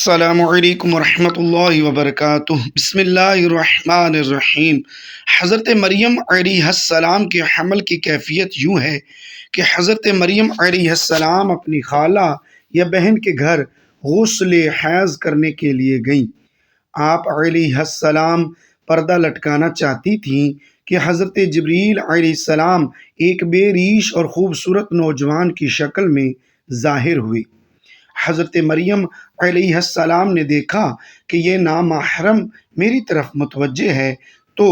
السلام علیکم ورحمۃ اللہ وبرکاتہ۔ بسم اللہ الرحمن الرحیم۔ حضرت مریم علیہ السلام کے حمل کی کیفیت یوں ہے کہ حضرت مریم علیہ السلام اپنی خالہ یا بہن کے گھر غسل حیض کرنے کے لیے گئیں۔ آپ علیہ السلام پردہ لٹکانا چاہتی تھیں کہ حضرت جبریل علیہ السلام ایک بے ریش اور خوبصورت نوجوان کی شکل میں ظاہر ہوئے۔ حضرت مریم علیہ السلام نے دیکھا کہ یہ نامحرم میری طرف متوجہ ہے، تو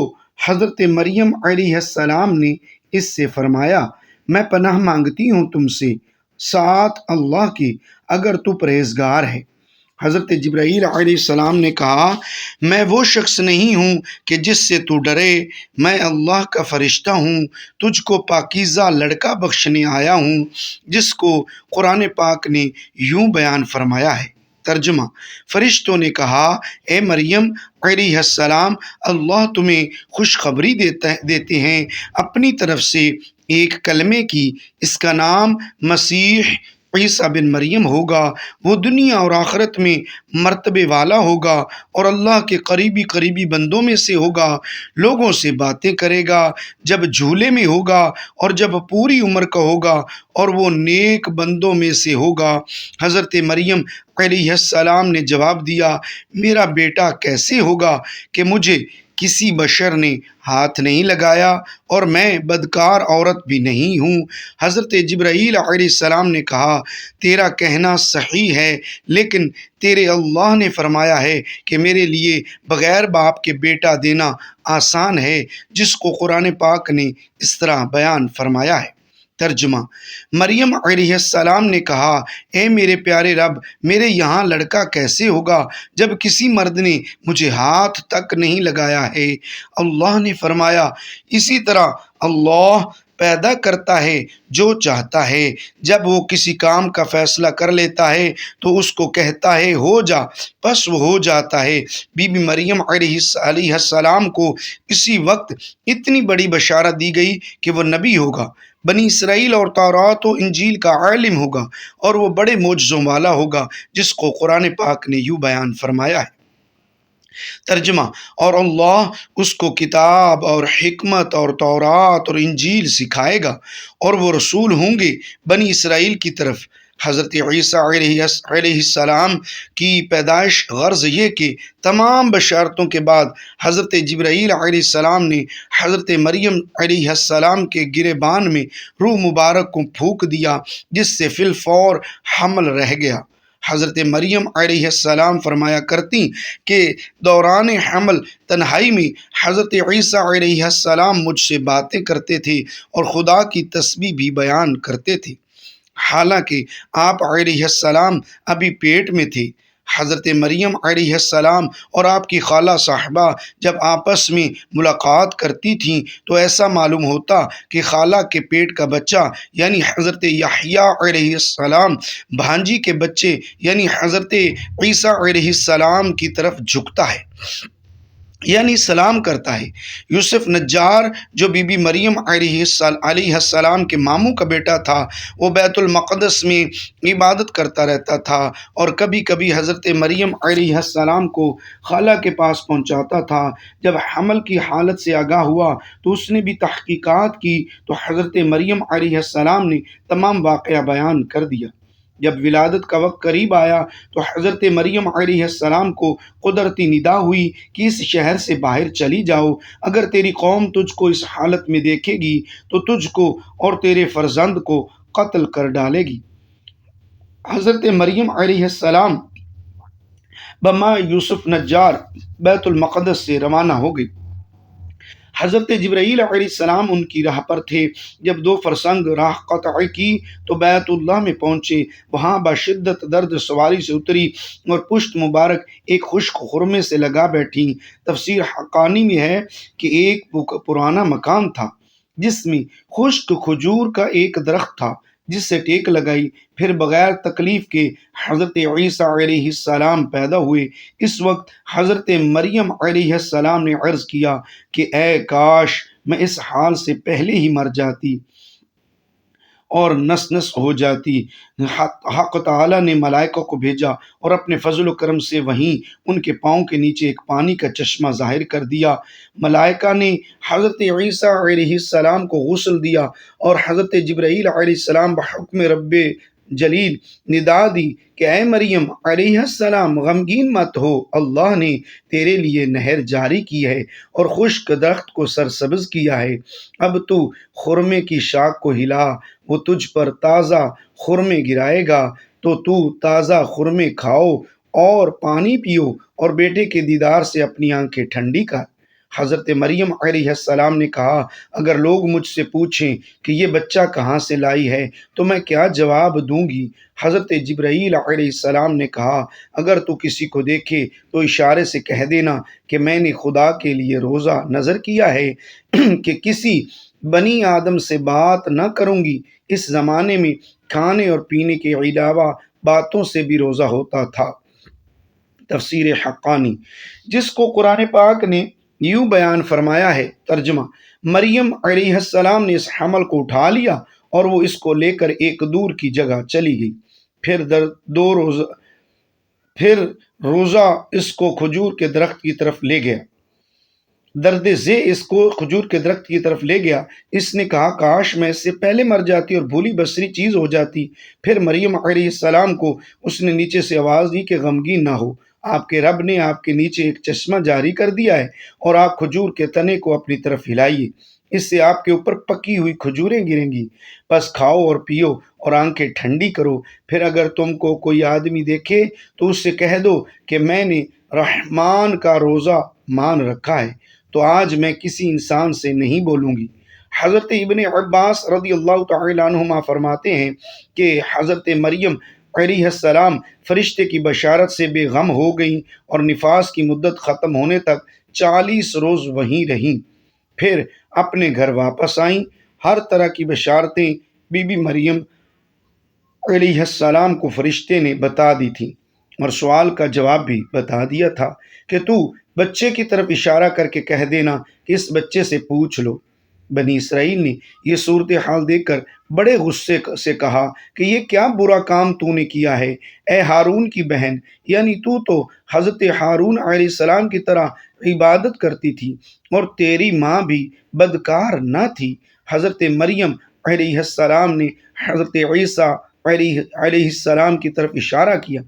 حضرت مریم علیہ السلام نے اس سے فرمایا، میں پناہ مانگتی ہوں تم سے ساتھ اللہ کی، اگر تو پرہیزگار ہے۔ حضرت جبرائیل علیہ السلام نے کہا، میں وہ شخص نہیں ہوں کہ جس سے تو ڈرے، میں اللہ کا فرشتہ ہوں، تجھ کو پاکیزہ لڑکا بخشنے آیا ہوں، جس کو قرآن پاک نے یوں بیان فرمایا ہے۔ ترجمہ: فرشتوں نے کہا، اے مریم علیہ السلام، اللہ تمہیں خوشخبری دیتے ہیں اپنی طرف سے ایک کلمے کی، اس کا نام مسیح عیسیٰ بن مریم ہوگا۔ وہ دنیا اور آخرت میں مرتبے والا ہوگا اور اللہ کے قریبی بندوں میں سے ہوگا۔ لوگوں سے باتیں کرے گا جب جھولے میں ہوگا اور جب پوری عمر کا ہوگا، اور وہ نیک بندوں میں سے ہوگا۔ حضرت مریم علیہ السلام نے جواب دیا، میرا بیٹا کیسے ہوگا کہ مجھے کسی بشر نے ہاتھ نہیں لگایا اور میں بدکار عورت بھی نہیں ہوں۔ حضرت جبرائیل علیہ السلام نے کہا، تیرا کہنا صحیح ہے، لیکن تیرے اللہ نے فرمایا ہے کہ میرے لیے بغیر باپ کے بیٹا دینا آسان ہے، جس کو قرآن پاک نے اس طرح بیان فرمایا ہے۔ ترجمہ: مریم علیہ السلام نے کہا، اے میرے پیارے رب، میرے یہاں لڑکا کیسے ہوگا جب کسی مرد نے مجھے ہاتھ تک نہیں لگایا ہے؟ اللہ نے فرمایا، اسی طرح اللہ پیدا کرتا ہے جو چاہتا ہے، جب وہ کسی کام کا فیصلہ کر لیتا ہے تو اس کو کہتا ہے ہو جا، بس وہ ہو جاتا ہے۔ بی بی مریم علیہ السلام کو اسی وقت اتنی بڑی بشارت دی گئی کہ وہ نبی ہوگا، بنی اسرائیل اور تورات و انجیل کا عالم ہوگا، اور وہ بڑے معجزوں والا ہوگا، جس کو قرآن پاک نے یوں بیان فرمایا ہے۔ ترجمہ: اور اللہ اس کو کتاب اور حکمت اور تورات اور انجیل سکھائے گا، اور وہ رسول ہوں گے بنی اسرائیل کی طرف۔ حضرت عیسیٰ علیہ السلام کی پیدائش غرض یہ کہ تمام بشارتوں کے بعد حضرت جبرائیل علیہ السلام نے حضرت مریم علیہ السلام کے گریبان میں روح مبارک کو پھونک دیا، جس سے فی الفور حمل رہ گیا۔ حضرت مریم علیہ السلام فرمایا کرتی کہ دوران حمل تنہائی میں حضرت عیسیٰ علیہ السلام مجھ سے باتیں کرتے تھے اور خدا کی تسبیح بھی بیان کرتے تھے، حالانکہ آپ علیہ السلام ابھی پیٹ میں تھے۔ حضرت مریم علیہ السلام اور آپ کی خالہ صاحبہ جب آپس میں ملاقات کرتی تھیں تو ایسا معلوم ہوتا کہ خالہ کے پیٹ کا بچہ یعنی حضرت یحییٰ علیہ السلام بھانجی کے بچے یعنی حضرت عیسیٰ علیہ السلام کی طرف جھکتا ہے، یعنی سلام کرتا ہے۔ یوسف نجار جو بی بی مریم علیہ السلام کے ماموں کا بیٹا تھا، وہ بیت المقدس میں عبادت کرتا رہتا تھا اور کبھی کبھی حضرت مریم علیہ السلام کو خالہ کے پاس پہنچاتا تھا۔ جب حمل کی حالت سے آگاہ ہوا تو اس نے بھی تحقیقات کی تو حضرت مریم علیہ السلام نے تمام واقعہ بیان کر دیا۔ جب ولادت کا وقت قریب آیا تو حضرت مریم علیہ السلام کو قدرتی ندا ہوئی کہ اس شہر سے باہر چلی جاؤ، اگر تیری قوم تجھ کو اس حالت میں دیکھے گی تو تجھ کو اور تیرے فرزند کو قتل کر ڈالے گی۔ حضرت مریم علیہ السلام بما یوسف نجار بیت المقدس سے روانہ ہو گئی۔ حضرت جبرائیل علیہ السلام ان کی راہ پر تھے۔ جب 2 فرسنگ راہ قطع کی تو بیت اللہ میں پہنچے، وہاں بشدت درد سواری سے اتری اور پشت مبارک ایک خشک خرمے سے لگا بیٹھی۔ تفسیر حقانی میں ہے کہ ایک پرانا مکان تھا جس میں خشک کھجور کا ایک درخت تھا، جس سے ٹیک لگائی، پھر بغیر تکلیف کے حضرت عیسیٰ علیہ السلام پیدا ہوئے۔ اس وقت حضرت مریم علیہ السلام نے عرض کیا کہ اے کاش میں اس حال سے پہلے ہی مر جاتی۔ اور نس نس ہو جاتی۔ حق تعالیٰ نے ملائکہ کو بھیجا اور اپنے فضل و کرم سے وہیں ان کے پاؤں کے نیچے ایک پانی کا چشمہ ظاہر کر دیا۔ ملائکہ نے حضرت عیسیٰ علیہ السلام کو غسل دیا اور حضرت جبرائیل علیہ السلام بحکم رب جلیل ندا دی کہ اے مریم علیہ السلام غمگین مت ہو، اللہ نے تیرے لیے نہر جاری کی ہے اور خشک درخت کو سرسبز کیا ہے۔ اب تو خرمے کی شاخ کو ہلا، وہ تجھ پر تازہ خرمے گرائے گا، تو تازہ خرمے کھاؤ اور پانی پیو اور بیٹے کے دیدار سے اپنی آنکھیں ٹھنڈی کر۔ حضرت مریم علیہ السلام نے کہا، اگر لوگ مجھ سے پوچھیں کہ یہ بچہ کہاں سے لائی ہے تو میں کیا جواب دوں گی؟ حضرت جبرائیل علیہ السلام نے کہا، اگر تو کسی کو دیکھے تو اشارے سے کہہ دینا کہ میں نے خدا کے لیے روزہ نظر کیا ہے کہ کسی بنی آدم سے بات نہ کروں گی۔ اس زمانے میں کھانے اور پینے کے علاوہ باتوں سے بھی روزہ ہوتا تھا۔ تفسیر حقانی، جس کو قرآن پاک نے یوں بیان فرمایا ہے۔ ترجمہ: مریم علیہ السلام نے اس حمل کو اٹھا لیا اور وہ اس کو لے کر ایک دور کی جگہ چلی گئی۔ پھر روزہ اس کو کھجور کے درخت کی طرف لے گیا۔ درد ذی اس کو کھجور کے درخت کی طرف لے گیا۔ اس نے کہا، کاش میں اس سے پہلے مر جاتی اور بھولی بسری چیز ہو جاتی۔ پھر مریم علیہ السلام کو اس نے نیچے سے آواز دی کہ غمگین نہ ہو، آپ کے رب نے آپ کے نیچے ایک چشمہ جاری کر دیا ہے اور آپ کھجور کے تنے کو اپنی طرف ہلائیے، اس سے آپ کے اوپر پکی ہوئی کھجوریں گریں گی، بس کھاؤ اور پیو اور آنکھیں ٹھنڈی کرو۔ پھر اگر تم کو کوئی آدمی دیکھے تو اس سے کہہ دو کہ میں نے رحمان کا روزہ مان رکھا ہے، تو آج میں کسی انسان سے نہیں بولوں گی۔ حضرت ابن عباس رضی اللہ تعالی عنہما فرماتے ہیں کہ حضرت مریم علیہ السلام فرشتے کی بشارت سے بے غم ہو گئیں اور نفاس کی مدت ختم ہونے تک 40 روز وہیں رہیں، پھر اپنے گھر واپس آئیں۔ ہر طرح کی بشارتیں بی بی مریم علیہ السلام کو فرشتے نے بتا دی تھیں اور سوال کا جواب بھی بتا دیا تھا کہ تو بچے کی طرف اشارہ کر کے کہہ دینا کہ اس بچے سے پوچھ لو۔ بنی اسرائیل نے یہ صورتحال دیکھ کر بڑے غصے سے کہا کہ یہ کیا برا کام تو نے کیا ہے، اے ہارون کی بہن، یعنی تو حضرت ہارون علیہ السلام کی طرح عبادت کرتی تھی اور تیری ماں بھی بدکار نہ تھی۔ حضرت مریم علیہ السلام نے حضرت عیسیٰ علیہ السلام کی طرف اشارہ کیا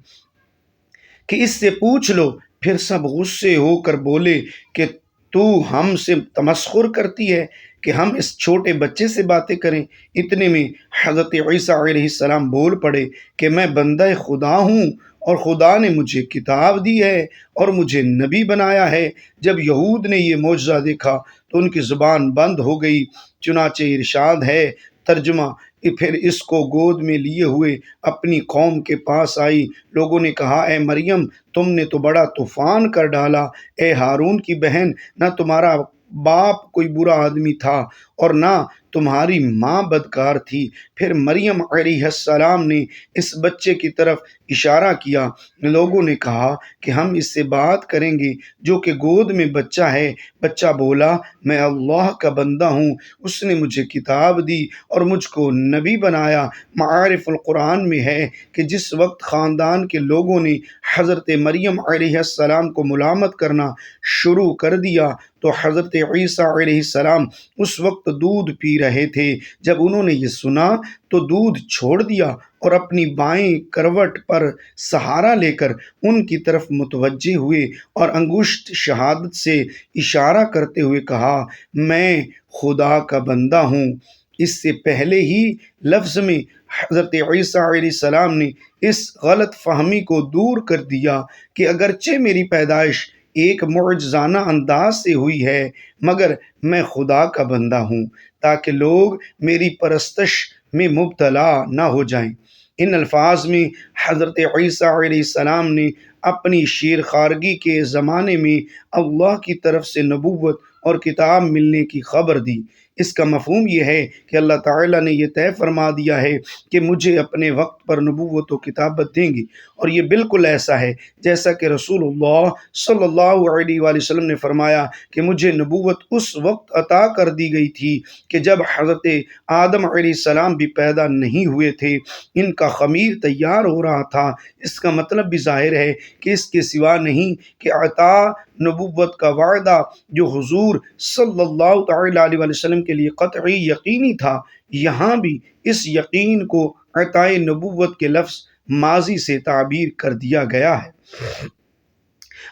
کہ اس سے پوچھ لو۔ پھر سب غصے ہو کر بولے کہ تو ہم سے تمسخر کرتی ہے کہ ہم اس چھوٹے بچے سے باتیں کریں۔ اتنے میں حضرت عیسیٰ علیہ السلام بول پڑے کہ میں بندہ خدا ہوں اور خدا نے مجھے کتاب دی ہے اور مجھے نبی بنایا ہے۔ جب یہود نے یہ معجزہ دیکھا تو ان کی زبان بند ہو گئی۔ چنانچہ ارشاد ہے، ترجمہ: پھر اس کو گود میں لیے ہوئے اپنی قوم کے پاس آئی۔ لوگوں نے کہا، اے مریم، تم نے تو بڑا طوفان کر ڈالا۔ اے ہارون کی بہن، نہ تمہارا باپ کوئی برا آدمی تھا اور نہ تمہاری ماں بدکار تھی۔ پھر مریم علیہ السلام نے اس بچے کی طرف اشارہ کیا۔ لوگوں نے کہا کہ ہم اس سے بات کریں گے جو کہ گود میں بچہ ہے۔ بچہ بولا، میں اللہ کا بندہ ہوں، اس نے مجھے کتاب دی اور مجھ کو نبی بنایا۔ معارف القرآن میں ہے کہ جس وقت خاندان کے لوگوں نے حضرت مریم علیہ السلام کو ملامت کرنا شروع کر دیا تو حضرت عیسیٰ علیہ السلام اس وقت دودھ پی رہے تھے۔ جب انہوں نے یہ سنا تو دودھ چھوڑ دیا اور اپنی بائیں کروٹ پر سہارا لے کر ان کی طرف متوجہ ہوئے اور انگشت شہادت سے اشارہ کرتے ہوئے کہا، میں خدا کا بندہ ہوں۔ اس سے پہلے ہی لفظ میں حضرت عیسیٰ علیہ السلام نے اس غلط فہمی کو دور کر دیا کہ اگرچہ میری پیدائش ایک معجزانہ انداز سے ہوئی ہے مگر میں خدا کا بندہ ہوں، تاکہ لوگ میری پرستش میں مبتلا نہ ہو جائیں۔ ان الفاظ میں حضرت عیسیٰ علیہ السلام نے اپنی شیر خارگی کے زمانے میں اللہ کی طرف سے نبوت اور کتاب ملنے کی خبر دی۔ اس کا مفہوم یہ ہے کہ اللہ تعالیٰ نے یہ طے فرما دیا ہے کہ مجھے اپنے وقت پر نبوت و کتابت دیں گی، اور یہ بالکل ایسا ہے جیسا کہ رسول اللہ صلی اللہ علیہ وآلہ وسلم نے فرمایا کہ مجھے نبوت اس وقت عطا کر دی گئی تھی کہ جب حضرت آدم علیہ السلام بھی پیدا نہیں ہوئے تھے، ان کا خمیر تیار ہو رہا تھا۔ اس کا مطلب بھی ظاہر ہے کہ اس کے سوا نہیں کہ عطا نبوت کا وعدہ جو حضور صلی اللہ تعالی علیہ وآلہ وسلم کے لیے قطعی یقینی تھا، یہاں بھی اس یقین کو عطائے نبوت کے لفظ ماضی سے تعبیر کر دیا گیا ہے۔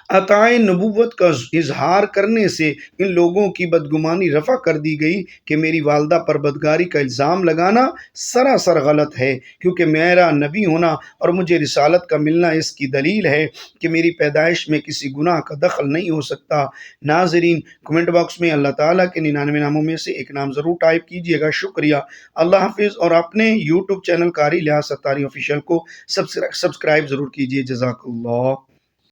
عطائے نبوت کا اظہار کرنے سے ان لوگوں کی بدگمانی رفع کر دی گئی کہ میری والدہ پر بدکاری کا الزام لگانا سراسر غلط ہے، کیونکہ میرا نبی ہونا اور مجھے رسالت کا ملنا اس کی دلیل ہے کہ میری پیدائش میں کسی گناہ کا دخل نہیں ہو سکتا۔ ناظرین، کمنٹ باکس میں اللہ تعالیٰ کے 99 ناموں میں سے ایک نام ضرور ٹائپ کیجیے گا۔ شکریہ، اللہ حافظ، اور اپنے یوٹیوب چینل قاری لحاظ ستاری آفیشیل کو سبسکرائب ضرور کیجیے۔ جزاک اللہ۔